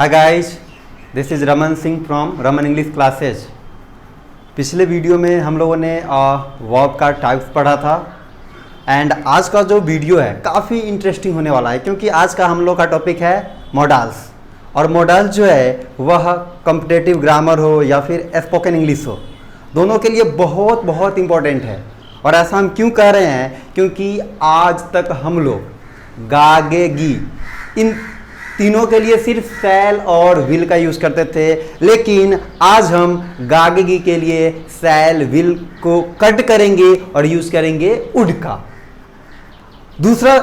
Hi guys, this is Raman Singh from Raman English Classes। पिछले video में हम लोगों ने वर्ब का टाइप्स पढ़ा था एंड आज का जो वीडियो है काफ़ी इंटरेस्टिंग होने वाला है क्योंकि आज का हम लोग का टॉपिक है मॉडल्स। और मॉडल्स जो है वह कॉम्पिटिटिव ग्रामर हो या फिर स्पोकन इंग्लिश हो, दोनों के लिए बहुत बहुत इम्पोर्टेंट है। और ऐसा हम क्यों कह रहे हैं? क्योंकि आज तक हम लोग गा, गे, गी इन तीनों के लिए सिर्फ सैल और विल का यूज़ करते थे, लेकिन आज हम गा, गे, गी के लिए सैल विल को कट करेंगे और यूज़ करेंगे वुड का। दूसरा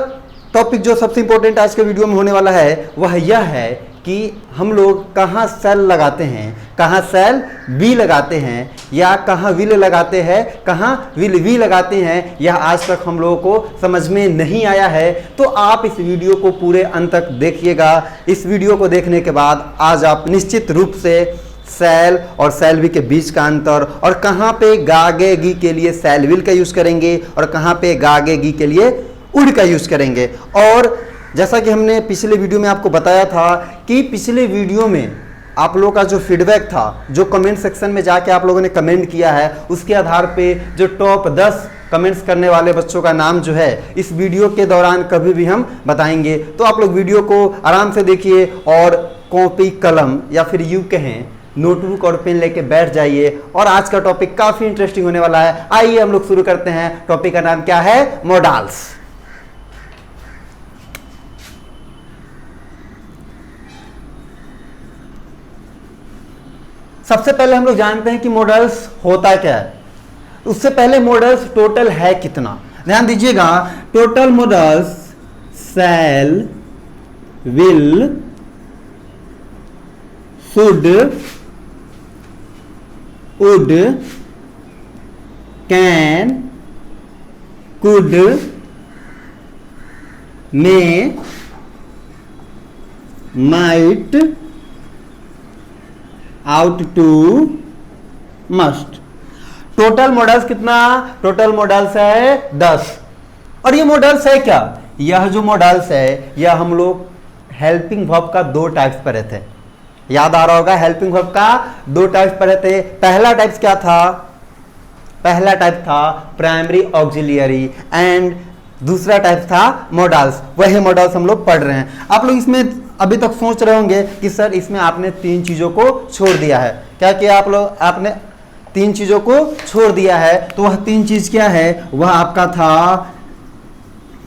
टॉपिक जो सबसे इंपॉर्टेंट आज के वीडियो में होने वाला है वह यह है कि हम लोग कहाँ सेल लगाते हैं, कहाँ सेल बी लगाते हैं या कहाँ विल लगाते हैं, कहाँ विल वी लगाते हैं, यह आज तक हम लोगों को समझ में नहीं आया है। तो आप इस वीडियो को पूरे अंत तक देखिएगा। इस वीडियो को देखने के बाद आज आप निश्चित रूप से सेल और सेल वी के बीच का अंतर और कहाँ पे गा, गे, गी के लिए सेल विल का यूज़ करेंगे और कहाँ पे गा, गे, गी के लिए वुड का यूज़ करेंगे। और जैसा कि हमने पिछले वीडियो में आपको बताया था कि पिछले वीडियो में आप लोगों का जो फीडबैक था, जो कमेंट सेक्शन में जाके आप लोगों ने कमेंट किया है, उसके आधार पे जो टॉप 10 कमेंट्स करने वाले बच्चों का नाम जो है इस वीडियो के दौरान कभी भी हम बताएंगे। तो आप लोग वीडियो को आराम से देखिए और कॉपी कलम या फिर यूँ कहें नोटबुक और पेन लेके बैठ जाइए। और आज का टॉपिक काफ़ी इंटरेस्टिंग होने वाला है। आइए हम लोग शुरू करते हैं। टॉपिक का नाम क्या है? मॉडल्स। सबसे पहले हम लोग जानते हैं कि मॉडल्स होता क्या है। उससे पहले मॉडल्स टोटल है कितना, ध्यान दीजिएगा। Total models shall, will, should, would, can, could, may, might, ought to, must. Total models कितना? टोटल मॉडल्स है 10। और ये मॉडल्स है क्या? यह जो मॉडल्स है यह हम लोग हेल्पिंग वर्ब का 2 टाइप्स पढ़े थे। याद आ रहा होगा, हेल्पिंग वर्ब का 2 टाइप्स पढ़े थे। पहला टाइप्स क्या था? पहला टाइप था प्राइमरी ऑक्सिलियरी एंड दूसरा टाइप था मॉडल्स। वही मॉडल्स हम लोग पढ़ रहे हैं। आप लोग इसमें अभी तक सोच रहे होंगे कि सर इसमें आपने 3 चीज़ों को छोड़ दिया है। क्या किया आप लोग? आपने 3 चीज़ों को छोड़ दिया है। तो वह 3 चीज़ क्या है? वह आपका था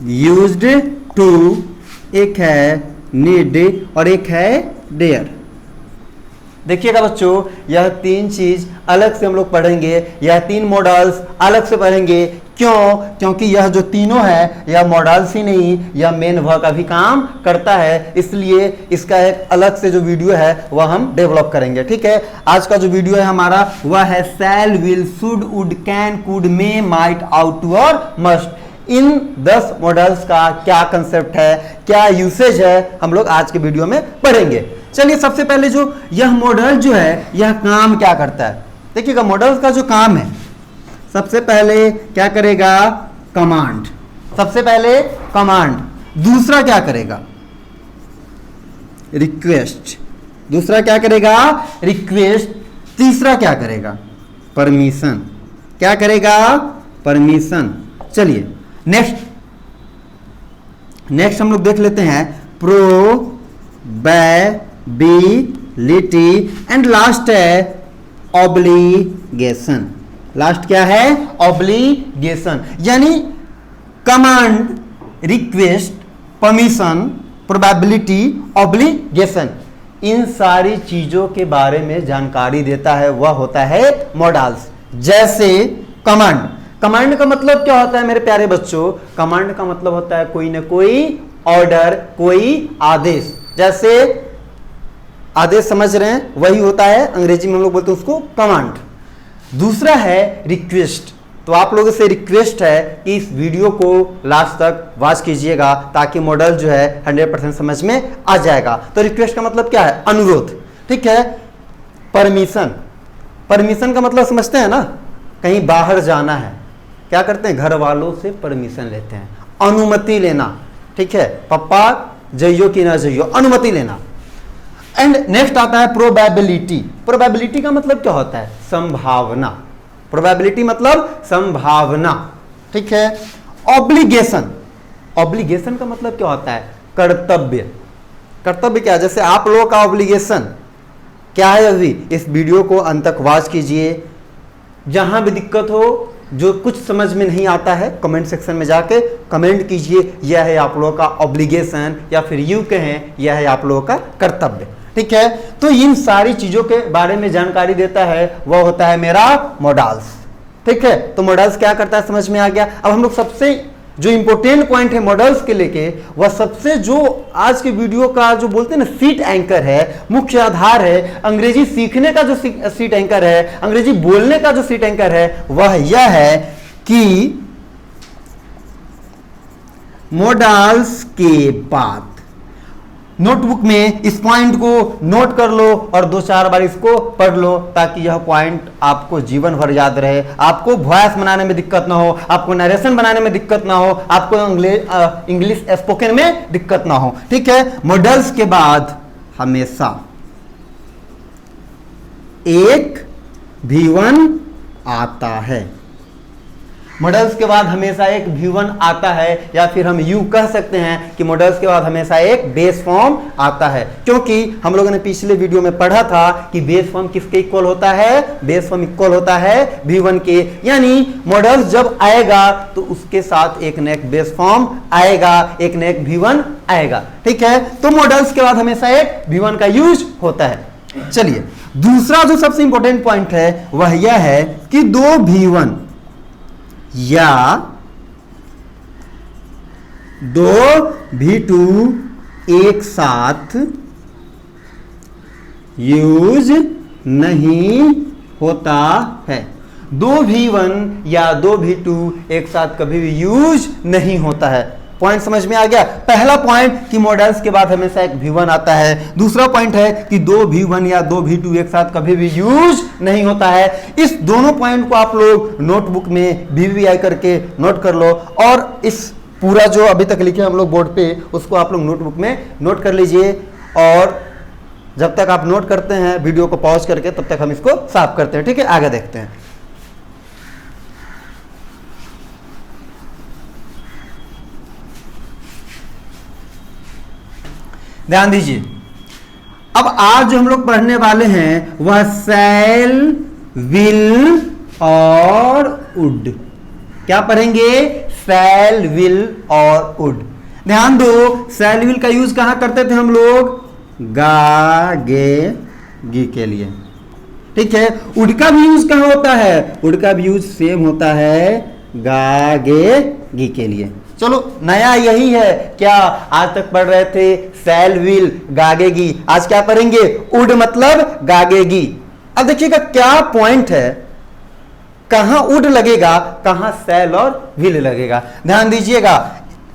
यूज्ड टू, एक है नीड और एक है डेयर। देखिएगा बच्चों, यह 3 चीज अलग से हम लोग पढ़ेंगे। यह 3 मॉडल्स अलग से पढ़ेंगे। क्यों? क्योंकि यह जो तीनों है यह मॉडल्स ही नहीं, यह मेन वर्ब का भी काम करता है। इसलिए इसका एक अलग से जो वीडियो है वह हम डेवलप करेंगे। ठीक है, आज का जो वीडियो है हमारा वह है shall, will, should, would, can, could, may, might, ought to और मस्ट। इन 10 मॉडल्स का क्या कंसेप्ट है, क्या यूसेज है, हम लोग आज के वीडियो में पढ़ेंगे। चलिए, सबसे पहले जो यह मॉडल जो है यह काम क्या करता है? देखिएगा, मॉडल्स का जो काम है, सबसे पहले क्या करेगा? कमांड। सबसे पहले कमांड। दूसरा क्या करेगा? रिक्वेस्ट। दूसरा क्या करेगा? रिक्वेस्ट। तीसरा क्या करेगा? परमिशन। क्या करेगा? परमिशन। चलिए नेक्स्ट हम लोग देख लेते हैं प्रोबेबिलिटी एंड लास्ट है ऑब्लिगेशन। लास्ट क्या है? ऑब्लिगेशन। यानी command, request, permission, probability, obligation, इन सारी चीजों के बारे में जानकारी देता है वह होता है मॉडल्स। जैसे कमांड। कमांड का मतलब क्या होता है मेरे प्यारे बच्चों? कमांड का मतलब होता है कोई ना कोई ऑर्डर, कोई आदेश। जैसे आदेश समझ रहे हैं, वही होता है, अंग्रेजी में हम लोग बोलते हैं उसको कमांड। दूसरा है रिक्वेस्ट। तो आप लोगों से रिक्वेस्ट है कि इस वीडियो को लास्ट तक वॉच कीजिएगा ताकि मॉडल जो है 100% समझ में आ जाएगा। तो रिक्वेस्ट का मतलब क्या है? अनुरोध। ठीक है। परमिशन। परमिशन का मतलब समझते हैं ना? कहीं बाहर जाना है, क्या करते हैं? घर वालों से परमिशन लेते हैं, अनुमति लेना। ठीक है, पापा जाइयो कि ना जाइयो, अनुमति लेना। एंड नेक्स्ट आता है प्रोबेबिलिटी। प्रोबेबिलिटी का मतलब क्या होता है? संभावना। प्रोबेबिलिटी मतलब संभावना, ठीक है। ऑब्लिगेशन, ऑब्लिगेशन का मतलब क्या होता है? कर्तव्य। कर्तव्य क्या है? जैसे आप लोगों का ऑब्लिगेशन क्या है? अभी इस वीडियो को अंत तक वॉच कीजिए। जहां भी दिक्कत हो, जो कुछ समझ में नहीं आता है, कमेंट सेक्शन में जाके कमेंट कीजिए। यह है आप लोगों का ऑब्लिगेशन, या फिर यूं कहें यह है आप लोगों का कर्तव्य, ठीक है। तो इन सारी चीजों के बारे में जानकारी देता है वह होता है मेरा मॉडल्स, ठीक है। तो मॉडल्स क्या करता है समझ में आ गया। अब हम लोग सबसे जो इंपॉर्टेंट पॉइंट है मॉडल्स के लेके, वह सबसे जो आज के वीडियो का जो बोलते हैं ना सीट एंकर है, मुख्य आधार है, अंग्रेजी सीखने का जो सीट एंकर है, अंग्रेजी बोलने का जो सीट एंकर है, वह यह है कि मॉडल्स के बाद नोटबुक में इस पॉइंट को नोट कर लो और 2-4 बार इसको पढ़ लो, ताकि यह पॉइंट आपको जीवन भर याद रहे। आपको वॉइस बनाने में दिक्कत ना हो, आपको नरेशन बनाने में दिक्कत ना हो, आपको इंग्लिश स्पोकन में दिक्कत ना हो, ठीक है। मॉडल्स के बाद हमेशा एक V1 आता है। मॉडल्स के बाद हमेशा एक V1 आता है, या फिर हम यूं कह सकते हैं कि मॉडल्स के बाद हमेशा एक बेस फॉर्म आता है। क्योंकि हम लोगों ने पिछले वीडियो में पढ़ा था कि बेस फॉर्म किसके इक्वल होता है? बेस फॉर्म इक्वल होता है V1 के। यानी मॉडल्स जब आएगा तो उसके साथ एक न एक बेस फॉर्म आएगा, एक न एक V1 आएगा, ठीक है। तो मॉडल्स के बाद हमेशा एक V1 का यूज होता है। चलिए, दूसरा जो सबसे इंपॉर्टेंट पॉइंट है वह यह है कि 2 V1 या 2 V2 एक साथ यूज नहीं होता है। 2 V1 या 2 V2 एक साथ कभी भी यूज नहीं होता है। पॉइंट समझ में आ गया? पहला पॉइंट कि मॉडल्स के बाद हमेशा एक V1 आता है। दूसरा पॉइंट है कि 2 V1 या 2 V2 एक साथ कभी भी यूज नहीं होता है। इस दोनों पॉइंट को आप लोग नोटबुक में VVI करके नोट कर लो, और इस पूरा जो अभी तक लिखे हम लोग बोर्ड पे, उसको आप लोग नोटबुक में नोट कर लीजिए। और जब तक आप नोट करते हैं वीडियो को पॉज करके, तब तक हम इसको साफ करते हैं, ठीक है। आगे देखते हैं। ध्यान दीजिए, अब आज जो हम लोग पढ़ने वाले हैं वह शैल, विल और वुड। क्या पढ़ेंगे? शैल, विल और वुड। ध्यान दो, शैल विल का यूज कहां करते थे हम लोग? गा, गे, गी के लिए, ठीक है। वुड का भी यूज कहां होता है? वुड का भी यूज सेम होता है गा, गे, गी के लिए। चलो, नया यही है क्या? आज तक पढ़ रहे थे शैल, विल, गागेगी। आज क्या पढ़ेंगे? वुड मतलब गागेगी। अब देखिएगा क्या पॉइंट है, कहां वुड लगेगा, कहां शैल और विल लगेगा। ध्यान दीजिएगा,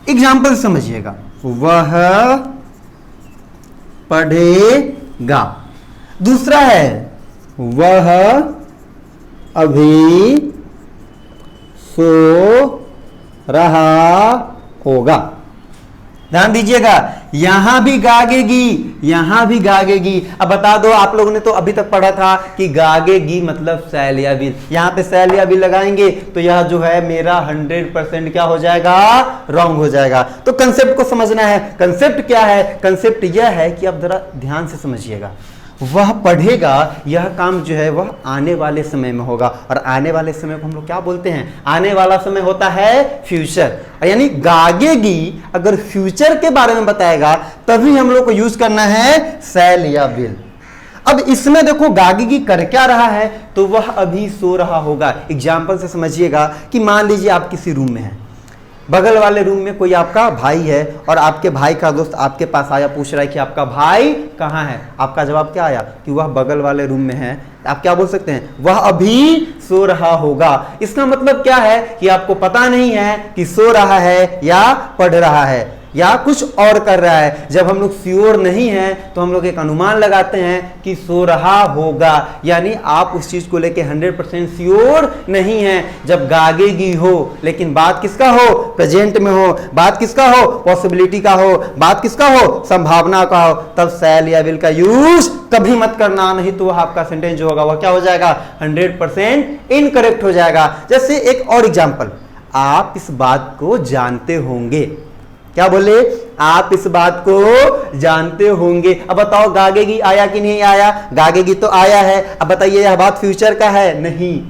एग्जाम्पल समझिएगा। वह पढ़ेगा। दूसरा है वह अभी सो रहा होगा। ध्यान दीजिएगा, यहां भी गागेगी, यहां भी गागेगी। अब बता दो, आप लोगों ने तो अभी तक पढ़ा था कि गागेगी मतलब शैल या विल। यहां पे शैल या विल लगाएंगे तो यह जो है मेरा 100% क्या हो जाएगा? रॉन्ग हो जाएगा। तो कंसेप्ट को समझना है। कंसेप्ट क्या है? कंसेप्ट यह है कि आप जरा ध्यान से समझिएगा। वह पढ़ेगा, यह काम जो है वह आने वाले समय में होगा, और आने वाले समय को हम लोग क्या बोलते हैं? आने वाला समय होता है फ्यूचर। यानी गागेगी अगर फ्यूचर के बारे में बताएगा तभी हम लोग को यूज करना है शैल या विल। अब इसमें देखो गागेगी कर क्या रहा है? तो वह अभी सो रहा होगा। एग्जाम्पल से समझिएगा कि मान लीजिए आप किसी रूम में हैं, बगल वाले रूम में कोई आपका भाई है, और आपके भाई का दोस्त आपके पास आया, पूछ रहा है कि आपका भाई कहाँ है। आपका जवाब क्या आया? कि वह बगल वाले रूम में है। आप क्या बोल सकते हैं? वह अभी सो रहा होगा। इसका मतलब क्या है कि आपको पता नहीं है कि सो रहा है या पढ़ रहा है। या कुछ और कर रहा है। जब हम लोग श्योर नहीं है तो हम लोग एक अनुमान लगाते हैं कि सो रहा होगा, यानी आप उस चीज को लेके 100% श्योर नहीं है। जब गागेगी हो, लेकिन बात किसका हो, प्रेजेंट में हो, बात किसका हो, पॉसिबिलिटी का हो, बात किसका हो, संभावना का हो, तब शैल या विल का यूज कभी मत करना, नहीं तो आपका सेंटेंस जो होगा वह क्या हो जाएगा, 100% इनकरेक्ट हो जाएगा। जैसे एक और एग्जांपल, आप इस बात को जानते होंगे, क्या बोले, आप इस बात को जानते होंगे। अब बताओ गागेगी आया कि नहीं आया, गागेगी तो आया है। अब बताइए यह बात फ्यूचर का है, नहीं।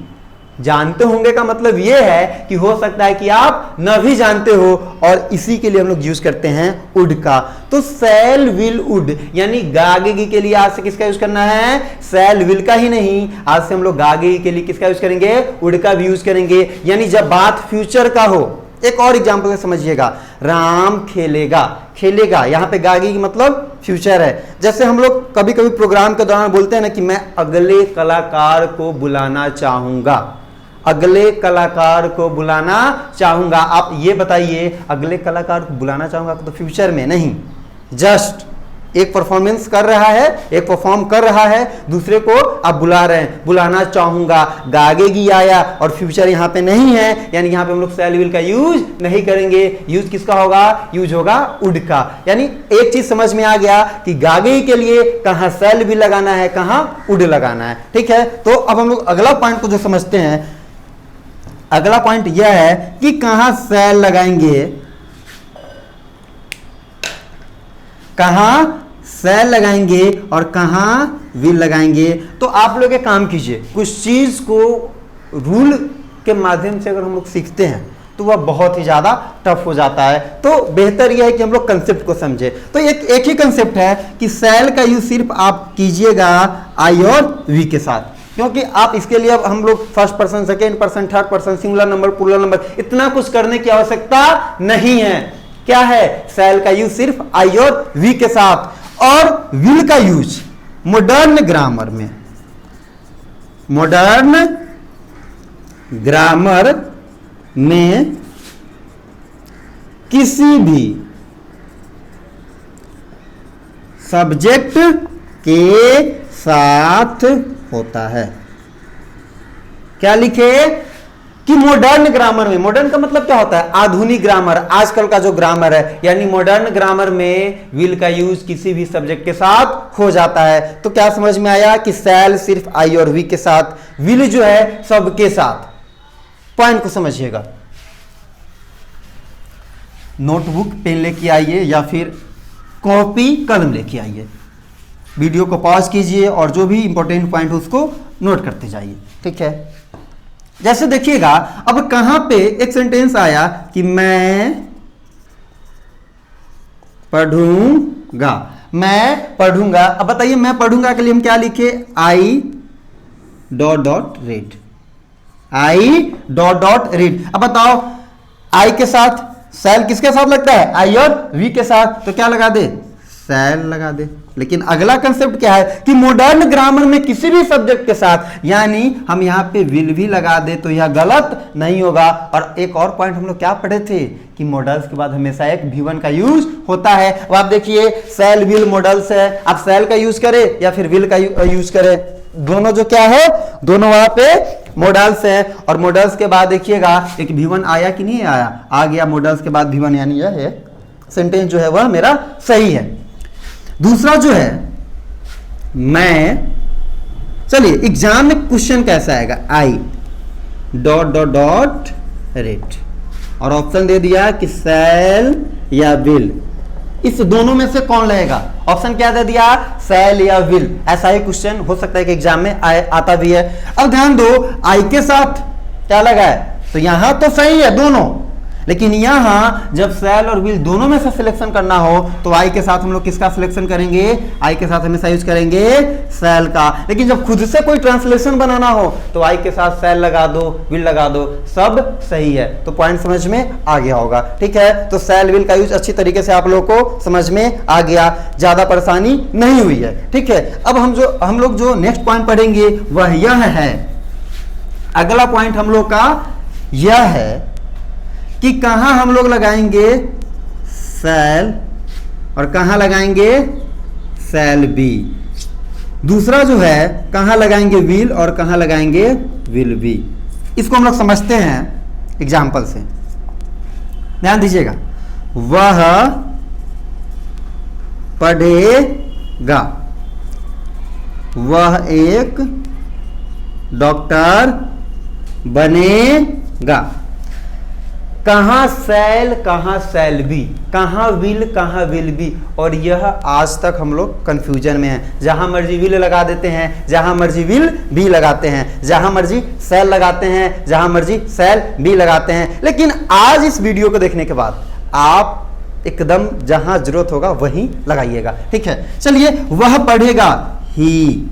जानते होंगे का मतलब यह है कि हो सकता है कि आप न भी जानते हो, और इसी के लिए हम लोग यूज करते हैं वुड का। तो शैल विल वुड, यानी गागेगी के लिए आज से किसका यूज करना है, शैल विल का ही नहीं, आज से हम लोग गागेगी के लिए किसका यूज करेंगे, वुड का भी यूज करेंगे, यानी जब बात फ्यूचर का हो। एक और एग्जांपल से समझिएगा, राम खेलेगा, खेलेगा, यहां पे गागेगी मतलब फ्यूचर है। जैसे हम लोग कभी कभी प्रोग्राम के दौरान बोलते हैं ना कि मैं अगले कलाकार को बुलाना चाहूंगा, अगले कलाकार को बुलाना चाहूंगा। आप ये बताइए, अगले कलाकार को बुलाना चाहूंगा तो फ्यूचर में नहीं, जस्ट एक परफॉर्मेंस कर रहा है, एक परफॉर्म कर रहा है, दूसरे को आप बुला रहे हैं, बुलाना चाहूंगा। गागेगी आया और फ्यूचर यहां पे नहीं है, यानी यहां पे हम लोग शैल विल का यूज नहीं करेंगे। यूज किसका होगा, यूज होगा वुड का। यानी एक चीज समझ में आ गया कि गागेगी के लिए कहां शैल विल लगाना है, कहां वुड लगाना है, ठीक है। तो अब हम लोग अगला पॉइंट को जो समझते हैं, अगला पॉइंट यह है कि कहां शैल लगाएंगे, कहां शैल लगाएंगे और कहां विल लगाएंगे। तो आप लोग एक काम कीजिए, कुछ चीज को रूल के माध्यम से अगर हम लोग सीखते हैं तो वह बहुत ही ज्यादा टफ हो जाता है। तो बेहतर यह है कि हम लोग कंसेप्ट को समझे। तो एक ही कंसेप्ट है कि शैल का यूज सिर्फ आप कीजिएगा आई और वी के साथ, क्योंकि आप इसके लिए अब हम लोग first person, second person, third person, singular number, plural number, इतना कुछ करने की आवश्यकता नहीं है। क्या है, शैल का यूज सिर्फ आई और वी के साथ, और विल का यूज मॉडर्न ग्रामर में, मॉडर्न ग्रामर में किसी भी सब्जेक्ट के साथ होता है। क्या लिखे कि मॉडर्न ग्रामर में, मॉडर्न का मतलब क्या होता है, आधुनिक ग्रामर, आजकल का जो ग्रामर है, यानी मॉडर्न ग्रामर में विल का यूज किसी भी सब्जेक्ट के साथ हो जाता है। तो क्या समझ में आया कि शैल सिर्फ आई और वी के साथ, विल जो है सबके साथ। पॉइंट को समझिएगा, नोटबुक पेन लेके आइए या फिर कॉपी कलम लेके आइए, वीडियो को पॉज कीजिए और जो भी इंपॉर्टेंट पॉइंट है उसको नोट करते जाइए, ठीक है। जैसे देखिएगा, अब कहां पे एक सेंटेंस आया कि मैं पढ़ूंगा, मैं पढ़ूंगा। अब बताइए मैं पढ़ूंगा के लिए हम क्या लिखे, I dot dot read, I dot dot read. अब बताओ आई के साथ शैल किसके साथ लगता है, आई और वी के साथ, तो क्या लगा दे, शैल लगा दे। लेकिन अगला कंसेप्ट क्या है कि मॉडर्न ग्रामर में किसी भी सब्जेक्ट के साथ, यानी हम यहां पे विल भी लगा दे तो यह गलत नहीं होगा। और एक और पॉइंट हम लोग क्या पढ़े थे कि मॉडल्स के बाद हमेशा एक V1 का यूज होता है। अब आप देखिए शैल विल मॉडल्स है, आप शैल का यूज करें या फिर विल का यूज करें, दोनों जो क्या है, दोनों वहां पे मॉडल्स है। और मॉडल्स के बाद देखिएगा एक V1 आया कि नहीं आया, आ गया मॉडल्स के बाद V1, यानी यह है सेंटेंस जो है वह मेरा सही है। दूसरा जो है मैं, चलिए एग्जाम में क्वेश्चन कैसा आएगा, I dot dot dot read, और ऑप्शन दे दिया कि शैल या विल, इस दोनों में से कौन लगेगा। ऑप्शन क्या दे दिया, शैल या विल। ऐसा ही क्वेश्चन हो सकता है कि एग्जाम में आता भी है। अब ध्यान दो, आई के साथ क्या लगा है, तो यहां तो सही है दोनों, लेकिन यहां जब शैल और विल दोनों में से सिलेक्शन करना हो तो आई के साथ हम लोग किसका सिलेक्शन करेंगे, आई के साथ हमेशा यूज करेंगे शैल का। लेकिन जब खुद से कोई ट्रांसलेशन बनाना हो तो आई के साथ शैल लगा दो, विल लगा दो, सब सही है। तो पॉइंट समझ में आ गया होगा, ठीक है। तो शैल विल का यूज अच्छी तरीके से आप लोगों को समझ में आ गया, ज्यादा परेशानी नहीं हुई है, ठीक है। अब हम लोग जो नेक्स्ट पॉइंट पढ़ेंगे वह यह है, अगला पॉइंट हम लोग का यह है कि कहां हम लोग लगाएंगे सेल और कहाँ लगाएंगे सेल बी। दूसरा जो है कहाँ लगाएंगे विल और कहाँ लगाएंगे विल बी। इसको हम लोग समझते हैं एग्जाम्पल से, ध्यान दीजिएगा। वह पढ़ेगा, वह एक डॉक्टर बनेगा। कहाँ सेल कहाँ सेल बी, कहाँ विल बी। और यह आज तक हम लोग कंफ्यूजन में है। जहां मर्जी विल लगा देते हैं, जहां मर्जी विल बी लगाते हैं, जहां मर्जी सेल लगाते हैं, जहां मर्जी सेल बी लगाते हैं। लेकिन आज इस वीडियो को देखने के बाद आप एकदम जहां जरूरत होगा वहीं लगाइएगा, ठीक है। चलिए, वह पढ़ेगा, ही।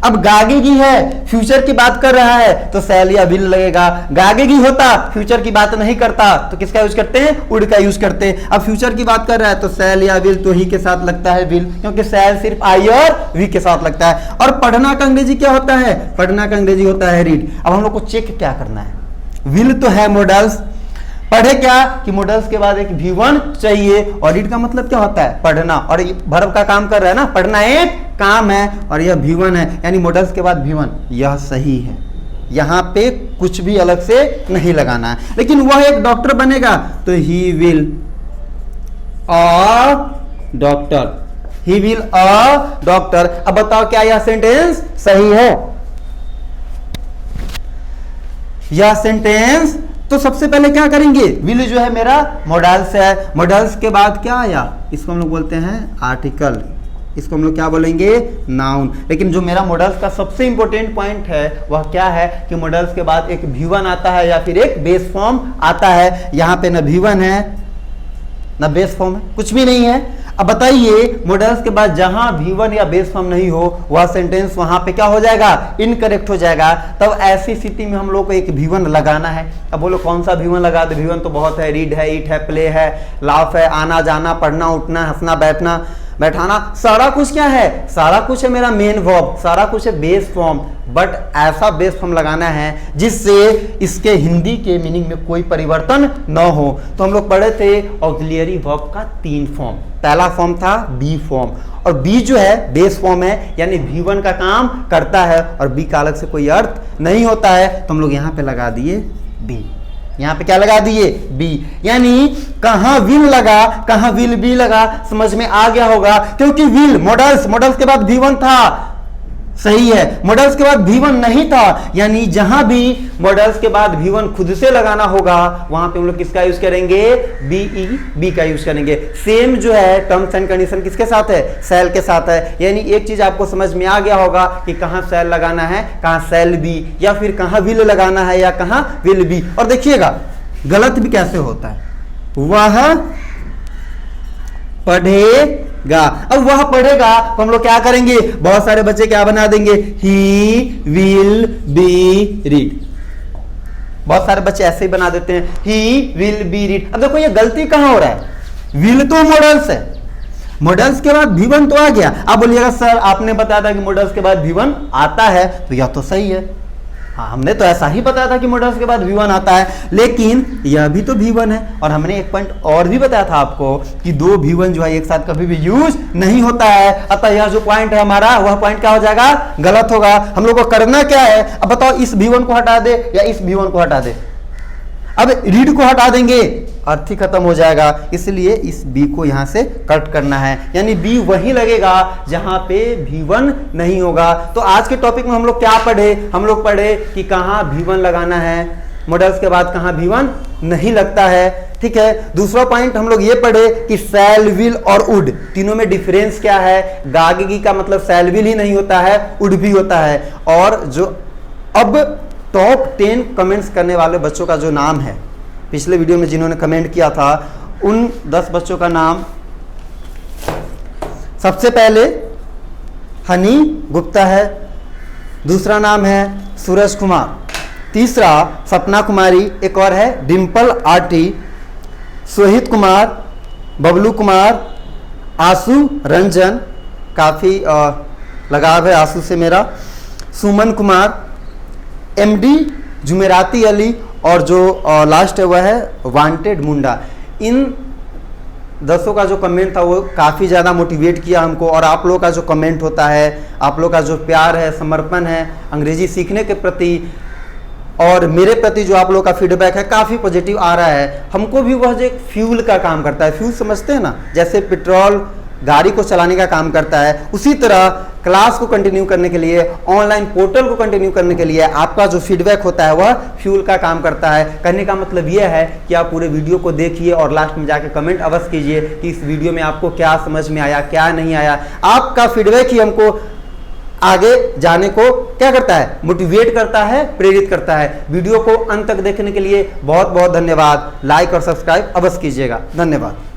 अब गागेगी है, फ्यूचर की बात कर रहा है तो सेल या विल लगेगा। गागेगी होता, फ्यूचर की बात नहीं करता तो किसका यूज करते हैं, वुड का यूज करते हैं। अब फ्यूचर की बात कर रहा है तो सेल या विल तो ही के साथ लगता है विल, क्योंकि सेल सिर्फ आई और वी के साथ लगता है। और पढ़ना का अंग्रेजी क्या होता है, पढ़ना का अंग्रेजी होता है रीड। अब हम लोग को चेक क्या करना है, विल तो है मॉडल्स, पढ़े क्या कि मॉडल्स के बाद एक V1 चाहिए। और रीड का मतलब क्या होता है, पढ़ना। और वर्ब का काम कर रहा है ना, पढ़ना एक काम है और यह V1 है, यानी मॉडल्स के बाद V1। यह सही है, यहां पे कुछ भी अलग से नहीं लगाना है। लेकिन वह एक डॉक्टर बनेगा तो he will a doctor, he will a doctor. अब बताओ क्या यह सेंटेंस सही है, यह सेंटेंस। तो सबसे पहले क्या करेंगे, विल जो है मेरा मॉडल्स है, मॉडल्स के बाद क्या आया, इसको हम लोग बोलते हैं आर्टिकल, इसको हम लोग क्या बोलेंगे, नाउन। लेकिन जो मेरा मॉडल्स का सबसे इंपॉर्टेंट पॉइंट है वह क्या है कि मॉडल्स के बाद एक V1 आता है या फिर एक बेस फॉर्म आता है। यहां पे न V1 है न बेस फॉर्म है, कुछ भी नहीं है। अब बताइए, मॉडल्स के बाद जहां V1 या बेस फॉर्म नहीं हो वह सेंटेंस वहां पे क्या हो जाएगा, इनकरेक्ट हो जाएगा। तब ऐसी स्थिति में हम लोग को एक V1 लगाना है। अब बोलो कौन सा V1 लगा दे, V1 तो बहुत है, रीड है, ईट है, प्ले है, लाफ है, आना जाना, पढ़ना उठना, हंसना बैठना बैठाना, सारा कुछ क्या है, सारा कुछ है मेरा मेन वर्ब, सारा कुछ है बेस फॉर्म। बट ऐसा बेस फॉर्म लगाना है जिससे इसके हिंदी के मीनिंग में कोई परिवर्तन न हो। तो हम लोग पढ़े थे ऑक्सिलियरी वर्ब का 3 फॉर्म। पहला फॉर्म था बी फॉर्म, और बी जो है बेस फॉर्म है, यानी V1 का काम करता है और बी का अलग से कोई अर्थ नहीं होता है। तो हम लोग यहां पे लगा दिए बी, यहां पे क्या लगा दिए, बी। यानी कहां विल लगा कहां विल बी लगा, समझ में आ गया होगा। क्योंकि विल मॉडल्स के बाद V1 था, सही है। मॉडल्स के बाद V1 नहीं था, यानी जहां भी मॉडल्स के बाद V1 खुद से लगाना होगा वहां पे हम लोग किसका यूज करेंगे, बी का यूज करेंगे। सेम जो है टर्म्स एंड कंडीशन किसके साथ है, सेल के साथ है। यानी एक चीज आपको समझ में आ गया होगा कि कहां सेल लगाना है, कहां सेल बी, या फिर कहां विल लगाना है या कहां विल बी। और देखिएगा गलत भी कैसे होता है, वह पढ़ेगा। अब वह पढ़ेगा तो हम लोग क्या करेंगे, बहुत सारे बच्चे क्या बना देंगे, ही विल बी रीड। बहुत सारे बच्चे ऐसे ही बना देते हैं, ही विल बी रीड। अब देखो ये गलती कहां हो रहा है, विल तो मॉडल्स है, मॉडल्स के बाद V1 तो आ गया। अब बोलिएगा सर आपने बताया था कि मॉडल्स के बाद V1 आता है, तो यह तो सही है। हाँ, हमने तो ऐसा ही बताया था कि मॉडल्स के बाद V1 आता है, लेकिन यह भी तो V1 है। और हमने एक पॉइंट और भी बताया था आपको कि 2 V1 जो है एक साथ कभी भी यूज नहीं होता है। अतः यह जो पॉइंट है हमारा, वह पॉइंट क्या हो जाएगा, गलत होगा। हम लोग को करना क्या है, अब बताओ इस V1 को हटा दे या इस V1 को हटा दे। अब रीड को हटा देंगे, अर्थ ही खत्म हो जाएगा। इसलिए इस बी को यहां से कट करना है, यानी बी वहीं लगेगा जहां पे V1 नहीं होगा। तो आज के टॉपिक में हम लोग क्या पढ़े, हम लोग पढ़े कि कहां V1 लगाना है, मॉडल्स के बाद कहां V1 नहीं लगता है, ठीक है। दूसरा पॉइंट हम लोग ये पढ़े कि सेल, विल और वुड तीनों में डिफरेंस क्या है। गागेगी का मतलब सेल विल ही नहीं होता है, वुड भी होता है। और जो अब टॉप 10 कमेंट्स करने वाले बच्चों का जो नाम है, पिछले वीडियो में जिन्होंने कमेंट किया था, उन 10 बच्चों का नाम, सबसे पहले हनी गुप्ता है, दूसरा नाम है सूरज कुमार, तीसरा सपना कुमारी, एक और है डिम्पल आरटी, सोहित कुमार, बबलू कुमार, आशु रंजन, काफ़ी लगाव है आशु से मेरा, सुमन कुमार, एमडी जुमेराती अली, और जो लास्ट है वह है वांटेड मुंडा। इन 10 का जो कमेंट था वो काफ़ी ज़्यादा मोटिवेट किया हमको, और आप लोगों का जो कमेंट होता है, आप लोगों का जो प्यार है, समर्पण है अंग्रेजी सीखने के प्रति और मेरे प्रति जो आप लोगों का फीडबैक है काफ़ी पॉजिटिव आ रहा है, हमको भी वह जो एक फ्यूल का काम करता है। फ्यूल समझते हैं ना, जैसे पेट्रोल गाड़ी को चलाने का काम करता है, उसी तरह क्लास को कंटिन्यू करने के लिए, ऑनलाइन पोर्टल को कंटिन्यू करने के लिए आपका जो फीडबैक होता है वह फ्यूल का काम करता है। कहने का मतलब यह है कि आप पूरे वीडियो को देखिए और लास्ट में जाके कमेंट अवश्य कीजिए कि इस वीडियो में आपको क्या समझ में आया, क्या नहीं आया। आपका फीडबैक ही हमको आगे जाने को क्या करता है, मोटिवेट करता है, प्रेरित करता है। वीडियो को अंत तक देखने के लिए बहुत बहुत धन्यवाद। लाइक और सब्सक्राइब अवश्य कीजिएगा। धन्यवाद।